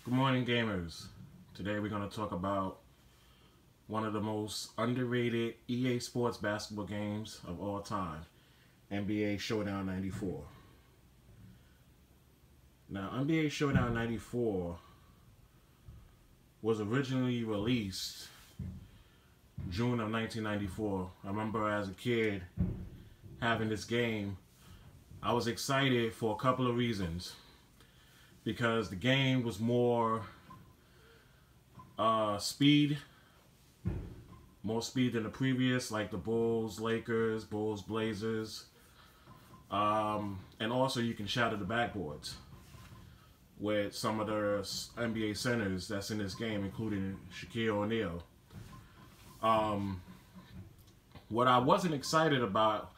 Good morning, gamers. Today we're going to talk about one of the most underrated EA Sports basketball games of all time, NBA Showdown 94. Now, NBA Showdown 94 was originally released June of 1994. I remember as a kid having this game. I was excited for a couple of reasons. Because the game was more speed than the previous, like the Bulls, Lakers, Bulls, Blazers. And also you can shatter the backboards with some of the NBA centers that's in this game, including Shaquille O'Neal. What I wasn't excited about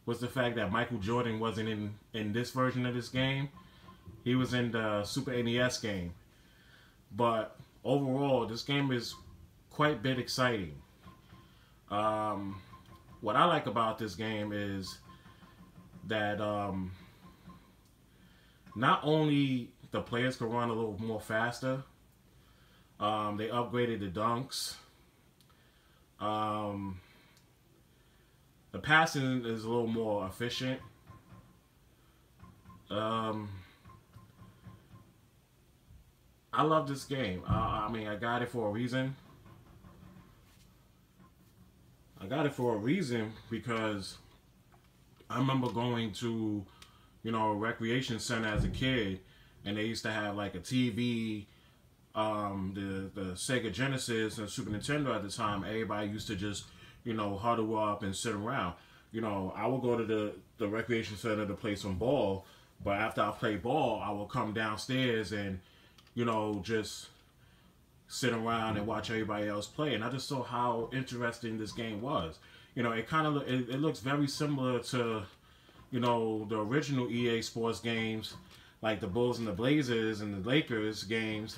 was the fact that Michael Jordan wasn't in this version of this game. He was in the Super NES game. But overall, this game is quite a bit exciting. What I like about this game is that not only the players can run a little more faster, they upgraded the dunks. The passing is a little more efficient. I love this game. I mean, I got it for a reason. I got it for a reason because I remember going to, a recreation center as a kid, and they used to have like a TV, the Sega Genesis and Super Nintendo at the time. Everybody used to just, huddle up and sit around. I would go to the recreation center to play some ball, but after I played ball, I would come downstairs and just sit around and watch everybody else play. And I just saw how interesting this game was. It kind of it looks very similar to, the original EA Sports games, like the Bulls and the Blazers and the Lakers games.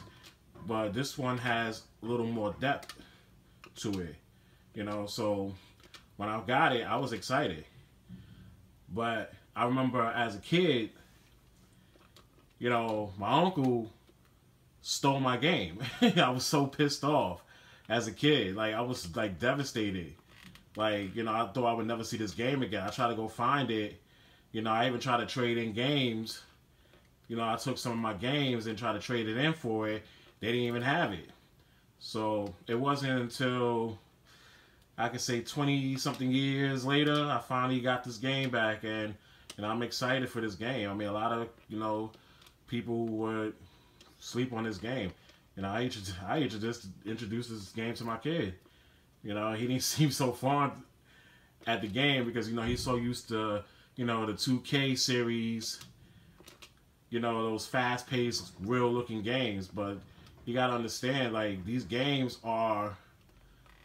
But this one has a little more depth to it. So when I got it, I was excited. But I remember as a kid, my uncle stole my game. I was so pissed off as a kid. Like, I was like devastated. Like, I thought I would never see this game again. I tried to go find it. I even tried to trade in games. I took some of my games and tried to trade it in for it. They didn't even have it. So it wasn't until, I could say 20 something years later, I finally got this game back, and I'm excited for this game. I mean, a lot of, people would sleep on this game. I introduced this game to my kid. He didn't seem so fond at the game because he's so used to the 2K series, those fast-paced, real-looking games. But you gotta understand, like, these games are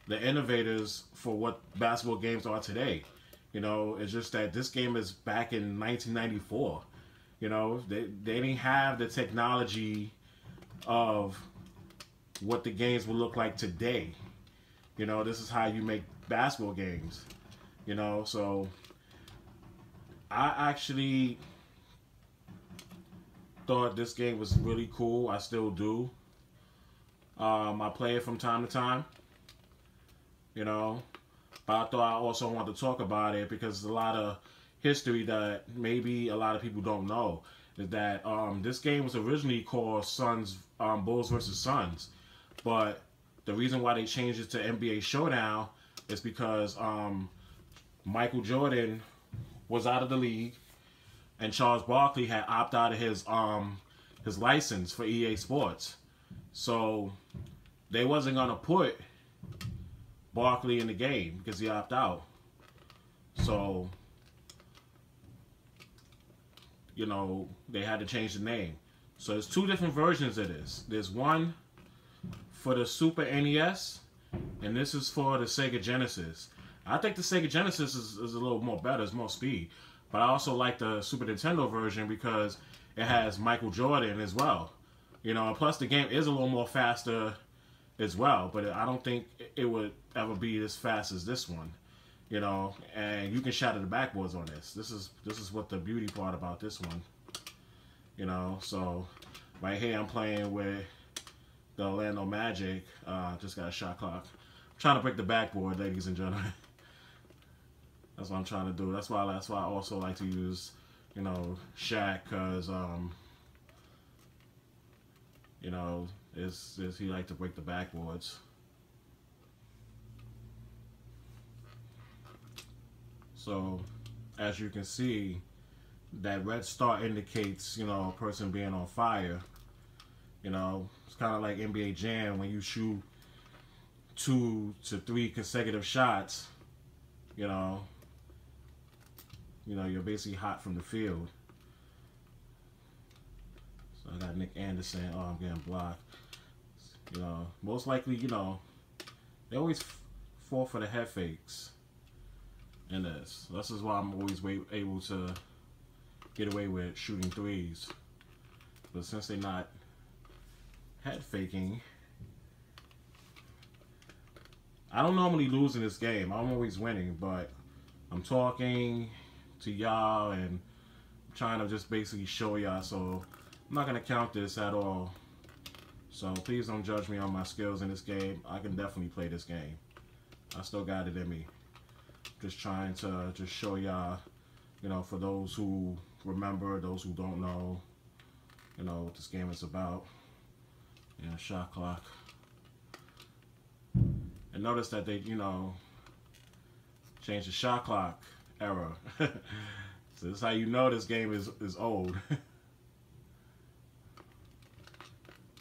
the innovators for what basketball games are today. It's just that this game is back in 1994. They didn't have the technology of what the games will look like today. This is how you make basketball games. So I actually thought this game was really cool. I still do. I play it from time to time. But I thought I also wanted to talk about it because there's a lot of history that maybe a lot of people don't know. Is that this game was originally called Bulls versus Suns, but the reason why they changed it to NBA Showdown is because Michael Jordan was out of the league, and Charles Barkley had opted out of his license for EA Sports, so they wasn't gonna put Barkley in the game because he opted out. So they had to change the name. So there's two different versions of this. There's one for the Super NES, and this is for the Sega Genesis. I think the Sega Genesis is a little more better, it's more speed. But I also like the Super Nintendo version because it has Michael Jordan as well. And plus the game is a little more faster as well, but I don't think it would ever be as fast as this one. And you can shatter the backboards on this. This is what the beauty part about this one. So right here I'm playing with the Orlando Magic just got a shot clock. I'm trying to break the backboard, ladies and gentlemen. That's what I'm trying to do. That's why I also like to use, you know, Shaq, because you know, he like to break the backboards. So, as you can see, that red star indicates, you know, a person being on fire. You know, it's kind of like NBA Jam when you shoot 2 to 3 consecutive shots. You know, you're basically hot from the field. So I got Nick Anderson. Oh, I'm getting blocked. You know, most likely, you know, they always fall for the head fakes in this. This is why I'm always able to get away with shooting threes. But since they're not head faking, I don't normally lose in this game. I'm always winning, but I'm talking to y'all and trying to just basically show y'all, so I'm not gonna count this at all. So please don't judge me on my skills in this game. I can definitely play this game. I still got it in me. Just trying to just show y'all, you know, for those who remember, those who don't know, you know, what this game is about. Yeah, shot clock. And notice that they, you know, changed the shot clock era. So this is how you know this game is old.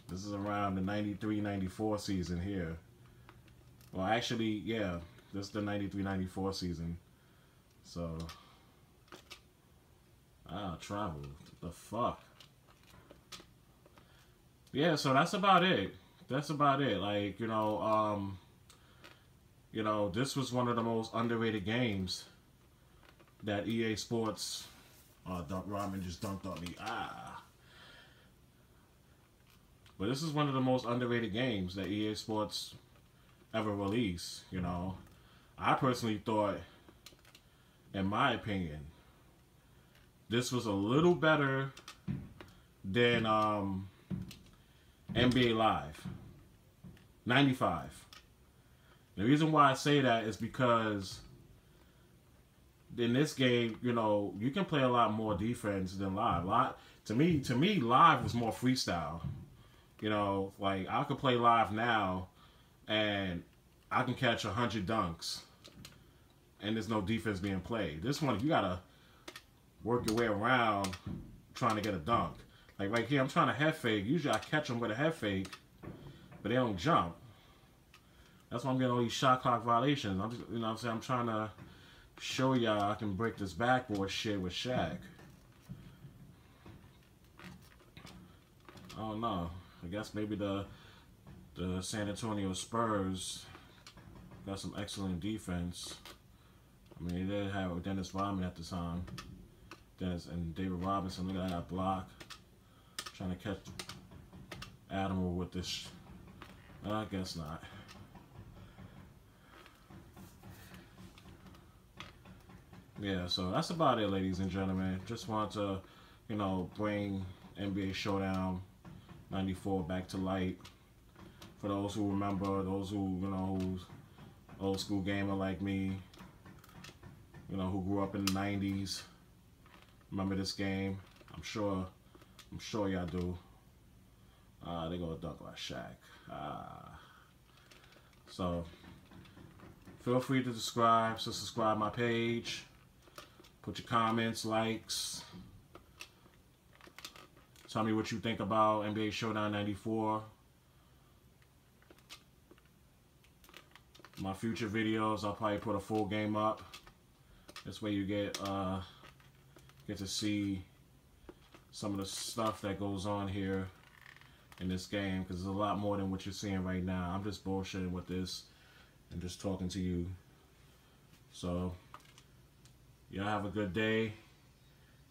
This is around the 93-94 season here. Well, actually, yeah, this is the 93-94 season. So, travel. What the fuck? Yeah, so that's about it. That's about it. Like, you know, this was one of the most underrated games that EA Sports, Ramen just dunked on me. But this is one of the most underrated games that EA Sports ever released, you know. I personally thought, in my opinion, this was a little better than NBA Live 95. The reason why I say that is because in this game, you know, you can play a lot more defense than live. To me, live was more freestyle. You know, like I could play live now, and I can catch 100 dunks, and there's no defense being played. This one, you gotta work your way around trying to get a dunk. Like right here, I'm trying to head fake. Usually, I catch them with a head fake, but they don't jump. That's why I'm getting all these shot clock violations. I'm just, you know what I'm saying? I'm trying to show y'all I can break this backboard shit with Shaq. I don't know. I guess maybe the San Antonio Spurs got some excellent defense. I mean, they did have Dennis Rodman at the time. Dennis and David Robinson, look at that block. Trying to catch Admiral with this. I guess not. Yeah, so that's about it, ladies and gentlemen. Just want to, you know, bring NBA Showdown 94 back to light. For those who remember, those who, you know, who's old school gamer like me, you know, who grew up in the 90s, remember this game. I'm sure y'all do. They go dunk by Shaq. So feel free to subscribe my page. Put your comments, likes. Tell me what you think about NBA Showdown 94. My future videos, I'll probably put a full game up. This way you get to see some of the stuff that goes on here in this game, because there's a lot more than what you're seeing right now. I'm just bullshitting with this and just talking to you. So, y'all have a good day,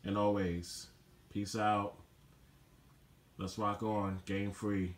and always, peace out. Let's rock on. Game free.